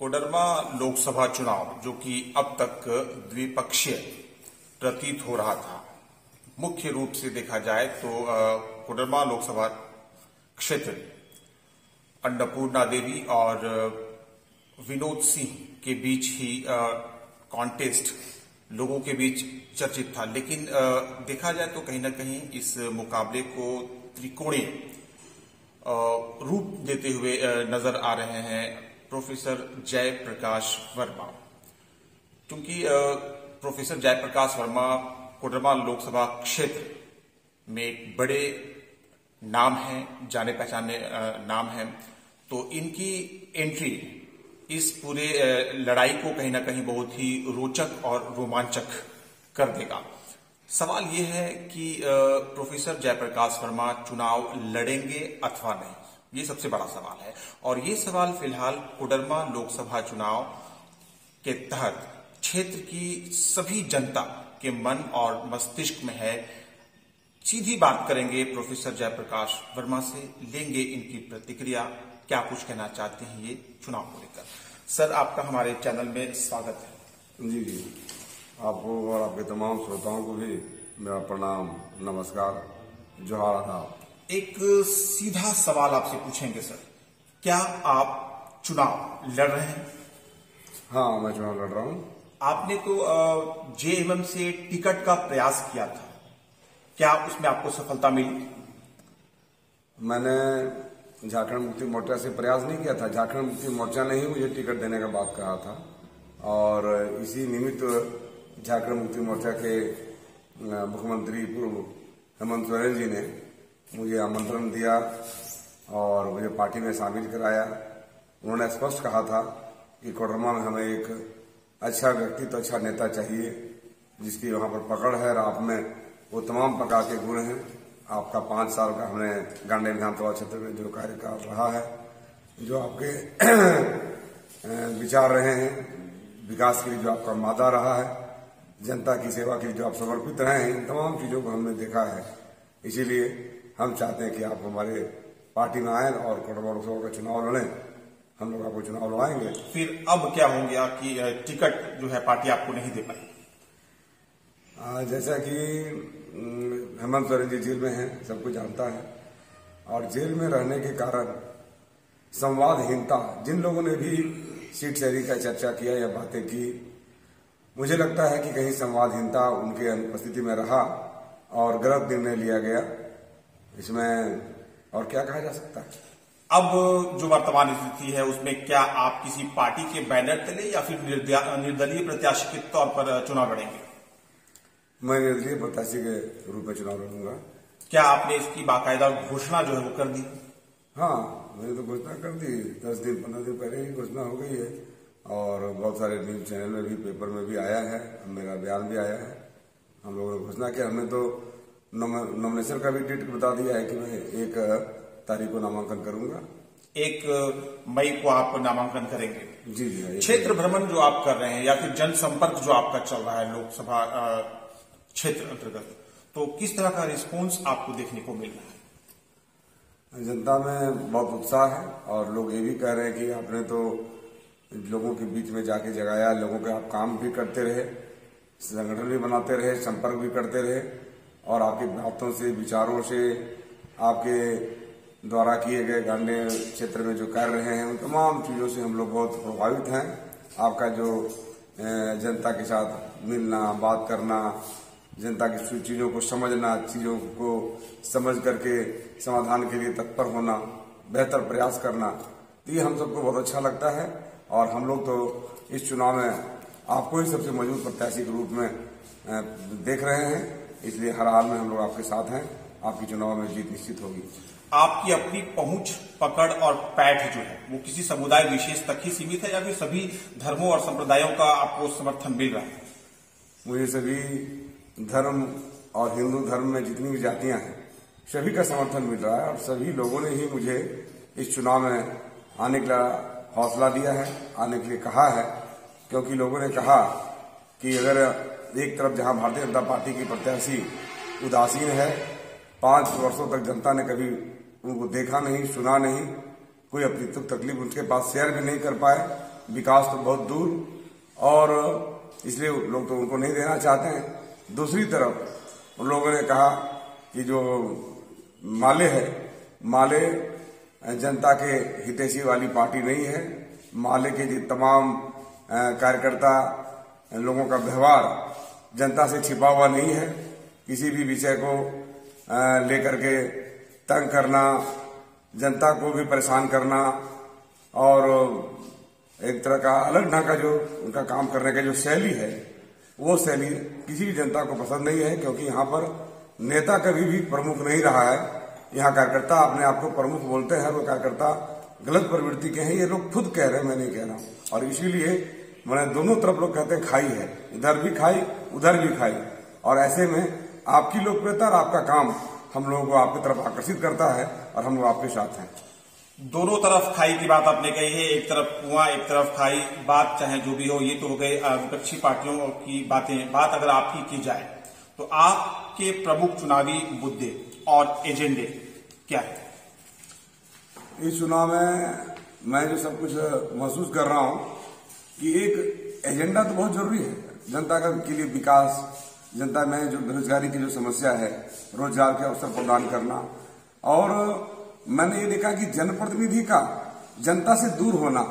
कोडरमा लोकसभा चुनाव जो कि अब तक द्विपक्षीय प्रतीत हो रहा था, मुख्य रूप से देखा जाए तो कोडरमा लोकसभा क्षेत्र अन्नपूर्णा देवी और विनोद सिंह के बीच ही कॉन्टेस्ट लोगों के बीच चर्चित था। लेकिन देखा जाए तो कहीं ना कहीं इस मुकाबले को त्रिकोणीय रूप देते हुए नजर आ रहे हैं प्रोफेसर जयप्रकाश वर्मा। क्योंकि प्रोफेसर जयप्रकाश वर्मा कोडरमा लोकसभा क्षेत्र में एक बड़े नाम हैं, जाने पहचाने नाम हैं, तो इनकी एंट्री इस पूरे लड़ाई को कहीं ना कहीं बहुत ही रोचक और रोमांचक कर देगा। सवाल यह है कि प्रोफेसर जयप्रकाश वर्मा चुनाव लड़ेंगे अथवा नहीं, ये सबसे बड़ा सवाल है। और ये सवाल फिलहाल कोडरमा लोकसभा चुनाव के तहत क्षेत्र की सभी जनता के मन और मस्तिष्क में है। सीधी बात करेंगे प्रोफेसर जयप्रकाश वर्मा से, लेंगे इनकी प्रतिक्रिया, क्या कुछ कहना चाहते हैं ये चुनाव को लेकर। सर, आपका हमारे चैनल में स्वागत है। जी जी, आपको और आपके तमाम श्रोताओं को भी मेरा प्रणाम, नमस्कार, जोहार आदाब। एक सीधा सवाल आपसे पूछेंगे सर, क्या आप चुनाव लड़ रहे हैं? हाँ, मैं चुनाव लड़ रहा हूँ। आपने तो जेएमएम से टिकट का प्रयास किया था, क्या उसमें आपको सफलता मिली? मैंने झारखंड मुक्ति मोर्चा से प्रयास नहीं किया था, झारखंड मुक्ति मोर्चा ने ही मुझे टिकट देने का बात कहा था और इसी निमित्त झारखंड मुक्ति मोर्चा के मुख्यमंत्री पूर्व हेमंत सोरेन जी ने मुझे आमंत्रण दिया और मुझे पार्टी में शामिल कराया। उन्होंने स्पष्ट कहा था कि कोडरमा में हमें एक अच्छा व्यक्तित्व, अच्छा नेता चाहिए जिसकी वहां पर पकड़ है और आप में वो तमाम प्रकार के गुण हैं। आपका 5 साल का हमने गांडे विधानसभा क्षेत्र में जो कार्यकाल रहा है, जो आपके विचार रहे हैं, विकास के लिए जो आपका मादा रहा है, जनता की सेवा के लिए जो आप समर्पित रहे हैं, इन तमाम चीजों को हमने देखा है। इसीलिए हम चाहते हैं कि आप हमारे पार्टी में आए और कोडरमा लोकसभा का चुनाव लड़ें। हम लोग आपको चुनाव लड़ाएंगे। फिर अब क्या हो गया कि टिकट जो है पार्टी आपको नहीं दे पाई? जैसा कि हेमंत सोरेन जी जेल में हैं, सबको जानता है, और जेल में रहने के कारण संवादहीनता, जिन लोगों ने भी सीट शेयरिंग का चर्चा किया या बातें की, मुझे लगता है कि कहीं संवादहीनता उनके अनुपस्थिति में रहा और गलत निर्णय लिया गया। इसमें और क्या कहा जा सकता है? अब जो वर्तमान स्थिति है उसमें क्या आप किसी पार्टी के बैनर तले या फिर निर्दलीय प्रत्याशी के तौर पर चुनाव लड़ेंगे? मैं निर्दलीय प्रत्याशी के रूप में चुनाव लड़ूंगा। क्या आपने इसकी बाकायदा घोषणा जो है वो कर दी? हाँ, मैंने तो घोषणा कर दी, 10 दिन 15 दिन पहले ही घोषणा हो गई है और बहुत सारे न्यूज चैनल में भी, पेपर में भी आया है, मेरा बयान भी आया है। हम लोगों ने घोषणा किया। हमने तो नॉमिनेशन का भी डेट बता दिया है कि मैं 1 तारीख को नामांकन करूंगा। 1 मई को आप नामांकन करेंगे? जी जी। क्षेत्र भ्रमण जो आप कर रहे हैं या फिर जनसंपर्क जो आपका चल रहा है लोकसभा क्षेत्र अंतर्गत, तो किस तरह का रिस्पॉन्स आपको देखने को मिल रहा है? जनता में बहुत उत्साह है और लोग ये भी कह रहे हैं कि आपने तो लोगों के बीच में जाके जगाया, लोगों के आप काम भी करते रहे, संगठन भी बनाते रहे, संपर्क भी करते रहे और आपकी बातों से, विचारों से, आपके द्वारा किए गए गांडे क्षेत्र में जो कर रहे हैं, उन तमाम चीजों से हम लोग बहुत प्रभावित हैं। आपका जो जनता के साथ मिलना, बात करना, जनता की चीजों को समझना, चीजों को समझ करके समाधान के लिए तत्पर होना, बेहतर प्रयास करना, तो ये हम सबको बहुत अच्छा लगता है। और हम लोग तो इस चुनाव में आपको ही सबसे मजबूत प्रत्याशी के रूप में देख रहे हैं, इसलिए हर हाल में हम लोग आपके साथ हैं। आपकी चुनाव में जीत निश्चित होगी। आपकी अपनी पहुंच, पकड़ और पैठ जो है वो किसी समुदाय विशेष तक ही सीमित है या फिर सभी धर्मों और संप्रदायों का आपको समर्थन मिल रहा है? मुझे सभी धर्म और हिंदू धर्म में जितनी भी जातियां हैं, सभी का समर्थन मिल रहा है और सभी लोगों ने ही मुझे इस चुनाव में आने का हौसला दिया है, आने के लिए कहा है। क्योंकि लोगों ने कहा कि अगर एक तरफ जहां भारतीय जनता पार्टी की प्रत्याशी उदासीन है, 5 वर्षों तक जनता ने कभी उनको देखा नहीं, सुना नहीं, कोई अपनी दुख तकलीफ उनके पास शेयर भी नहीं कर पाए, विकास तो बहुत दूर, और इसलिए लोग तो उनको नहीं देना चाहते हैं। दूसरी तरफ उन लोगों ने कहा कि जो माले है, माले जनता के हितैषी वाली पार्टी नहीं है। माले के तमाम कार्यकर्ता लोगों का व्यवहार जनता से छिपा हुआ नहीं है। किसी भी विषय को लेकर के तंग करना, जनता को भी परेशान करना, और एक तरह का अलग ढंग का जो उनका काम करने का जो शैली है, वो शैली किसी भी जनता को पसंद नहीं है। क्योंकि यहाँ पर नेता कभी भी प्रमुख नहीं रहा है। यहाँ कार्यकर्ता अपने आप को प्रमुख बोलते हैं। वो कार्यकर्ता गलत प्रवृत्ति के हैं, ये लोग खुद कह रहे हैं, मैं नहीं कह रहा हूँ। और इसीलिए मैंने दोनों तरफ लोग कहते हैं खाई है, इधर भी खाई उधर भी खाई। और ऐसे में आपकी लोकप्रियता और आपका काम हम लोगों को आपकी तरफ आकर्षित करता है, और हम लोग आपके साथ हैं। दोनों तरफ खाई की बात आपने कही है, एक तरफ कुआं एक तरफ खाई। बात चाहे जो भी हो, ये तो हो गए विपक्षी पार्टियों की बातें। बात अगर आपकी की जाए तो आपके प्रमुख चुनावी मुद्दे और एजेंडे क्या है? इस चुनाव में मैं जो सब कुछ महसूस कर रहा हूं कि एक एजेंडा तो बहुत जरूरी है। जनता के लिए विकास, जनता में जो बेरोजगारी की जो समस्या है, रोजगार के अवसर प्रदान करना। और मैंने ये देखा कि जनप्रतिनिधि का जनता से दूर होना,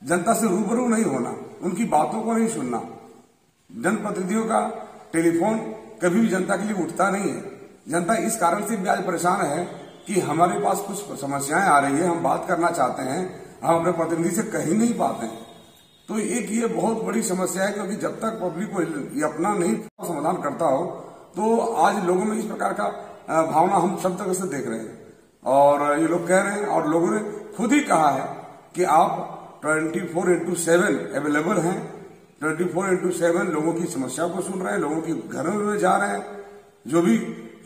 जनता से रूबरू नहीं होना, उनकी बातों को नहीं सुनना। जनप्रतिनिधियों का टेलीफोन कभी भी जनता के लिए उठता नहीं है। जनता इस कारण से भी आज परेशान है कि हमारे पास कुछ समस्याएं आ रही है, हम बात करना चाहते हैं, हम अपने प्रतिनिधि से कह ही नहीं पाते हैं। तो एक ये बहुत बड़ी समस्या है, क्योंकि जब तक पब्लिक को ये अपना नहीं समाधान करता हो, तो आज लोगों में इस प्रकार का भावना हम सब तरह से देख रहे हैं। और ये लोग कह रहे हैं, और लोगों ने खुद ही कहा है कि आप 24/7 अवेलेबल हैं। 24/7 लोगों की समस्या को सुन रहे हैं, लोगों के घरों में जा रहे हैं। जो भी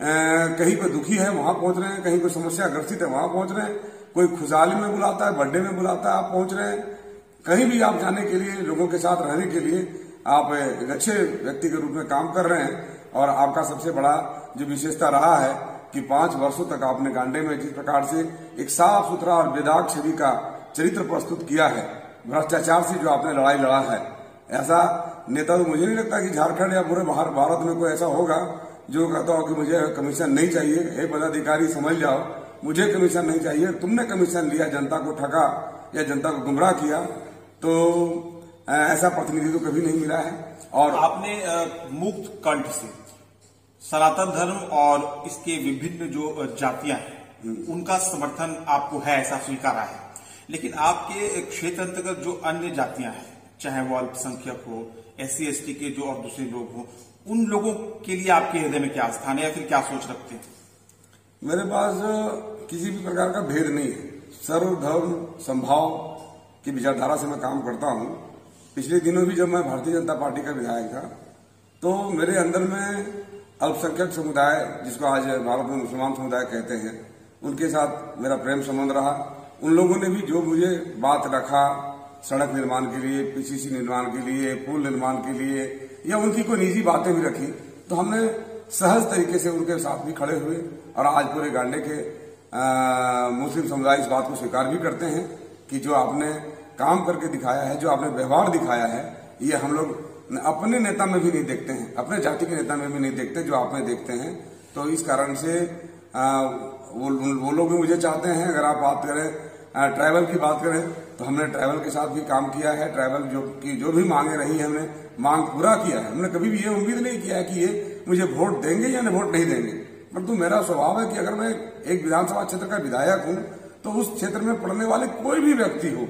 कहीं कोई दुखी है वहां पहुंच रहे हैं, कहीं कोई समस्या ग्रसित है वहां पहुंच रहे हैं, कोई खुशहाली में बुलाता है, बर्थडे में बुलाता है, आप पहुंच रहे हैं। कहीं भी आप जाने के लिए, लोगों के साथ रहने के लिए आप एक अच्छे व्यक्ति के रूप में काम कर रहे हैं। और आपका सबसे बड़ा जो विशेषता रहा है कि 5 वर्षों तक आपने गांडे में जिस प्रकार से एक साफ सुथरा और बेदाग छवि का चरित्र प्रस्तुत किया है, भ्रष्टाचार से जो आपने लड़ाई लड़ा है, ऐसा नेता तो मुझे नहीं लगता कि झारखंड या पूरे भारत में कोई ऐसा होगा जो कहता हो कि मुझे कमीशन नहीं चाहिए। हे पदाधिकारी समझ जाओ, मुझे कमीशन नहीं चाहिए। तुमने कमीशन लिया, जनता को ठगा या जनता को गुमराह किया, तो ऐसा प्रतिनिधि तो कभी नहीं मिला है। और आपने मुक्त कंठ से सनातन धर्म और इसके विभिन्न जो जातियां हैं उनका समर्थन आपको है, ऐसा स्वीकारा है। लेकिन आपके क्षेत्र अंतर्गत जो अन्य जातियां हैं, चाहे वो अल्पसंख्यक हो, SC ST के जो और दूसरे लोग हो, उन लोगों के लिए आपके हृदय में क्या स्थान है या फिर क्या सोच रखते हैं? मेरे पास किसी भी प्रकार का भेद नहीं है। सर्वधर्म समभाव की विचारधारा से मैं काम करता हूं। पिछले दिनों भी जब मैं भारतीय जनता पार्टी का विधायक था, तो मेरे अंदर में अल्पसंख्यक समुदाय, जिसको आज भारत में मुसलमान समुदाय कहते हैं, उनके साथ मेरा प्रेम संबंध रहा। उन लोगों ने भी जो मुझे बात रखा, सड़क निर्माण के लिए, PCC निर्माण के लिए, पुल निर्माण के लिए, या उनकी कोई निजी बातें भी रखी, तो हमने सहज तरीके से उनके साथ भी खड़े हुए। और आज पूरे गांडे के मुस्लिम समुदाय इस बात को स्वीकार भी करते हैं कि जो आपने काम करके दिखाया है, जो आपने व्यवहार दिखाया है, ये हम लोग अपने नेता में भी नहीं देखते हैं, अपने जाति के नेता में भी नहीं देखते जो आप में देखते हैं। तो इस कारण से वो लोग भी मुझे चाहते हैं। अगर आप बात करें ट्राइबल की बात करें, तो हमने ट्राइबल के साथ भी काम किया है। ट्राइबल जो भी मांगे रही है, हमने मांग पूरा किया है। हमने कभी भी ये उम्मीद नहीं किया है कि ये मुझे वोट देंगे या वोट नहीं देंगे। परंतु मेरा स्वभाव है कि अगर मैं एक विधानसभा क्षेत्र का विधायक हूं, तो उस क्षेत्र में पड़ने वाले कोई भी व्यक्ति हो,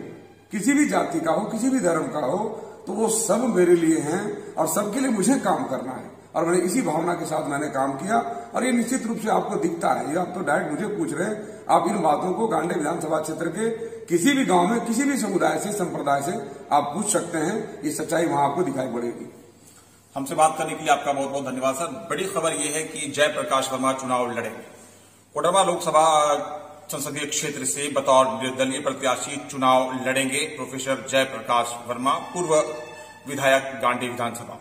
किसी भी जाति का हो, किसी भी धर्म का हो, तो वो सब मेरे लिए हैं और सबके लिए मुझे काम करना है। और मैंने इसी भावना के साथ मैंने काम किया। और ये निश्चित रूप से आपको दिखता है, ये आप तो डायरेक्ट मुझे पूछ रहे हैं। आप इन बातों को गांडे विधानसभा क्षेत्र के किसी भी गांव में, किसी भी समुदाय से, संप्रदाय से आप पूछ सकते हैं, ये सच्चाई वहां आपको दिखाई पड़ेगी। हमसे बात करने के लिए आपका बहुत बहुत धन्यवाद सर। बड़ी खबर यह है कि जयप्रकाश वर्मा चुनाव लड़ेंगे। कोडरमा लोकसभा संसदीय क्षेत्र से बतौर निर्दलीय प्रत्याशी चुनाव लड़ेंगे प्रोफेसर जयप्रकाश वर्मा, पूर्व विधायक गांडी विधानसभा।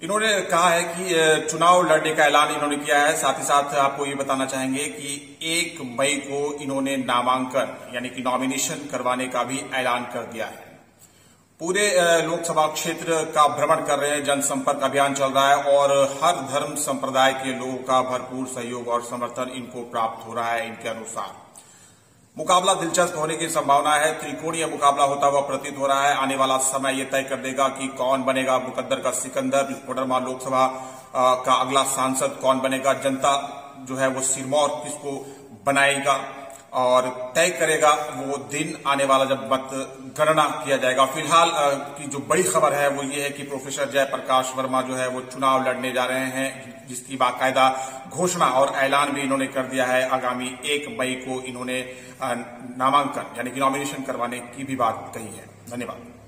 इन्होंने कहा है कि चुनाव लड़ने का ऐलान इन्होंने किया है। साथ ही साथ आपको ये बताना चाहेंगे कि 1 मई को इन्होंने नामांकन यानी कि नॉमिनेशन करवाने का भी ऐलान कर दिया है। पूरे लोकसभा क्षेत्र का भ्रमण कर रहे हैं, जनसंपर्क अभियान चल रहा है और हर धर्म संप्रदाय के लोगों का भरपूर सहयोग और समर्थन इनको प्राप्त हो रहा है। इनके अनुसार मुकाबला दिलचस्प होने की संभावना है। त्रिकोणीय मुकाबला होता हुआ प्रतीत हो रहा है। आने वाला समय यह तय कर देगा कि कौन बनेगा मुकद्दर का सिकंदर, कोडरमा लोकसभा का अगला सांसद कौन बनेगा। जनता जो है वो सिरमौर किसको बनाएगा और तय करेगा वो दिन आने वाला जब मतगणना किया जाएगा। फिलहाल की जो बड़ी खबर है वो ये है कि प्रोफेसर जयप्रकाश वर्मा जो है वो चुनाव लड़ने जा रहे हैं, जिसकी बाकायदा घोषणा और ऐलान भी इन्होंने कर दिया है। आगामी 1 मई को इन्होंने नामांकन यानी कि नॉमिनेशन करवाने की भी बात कही है। धन्यवाद।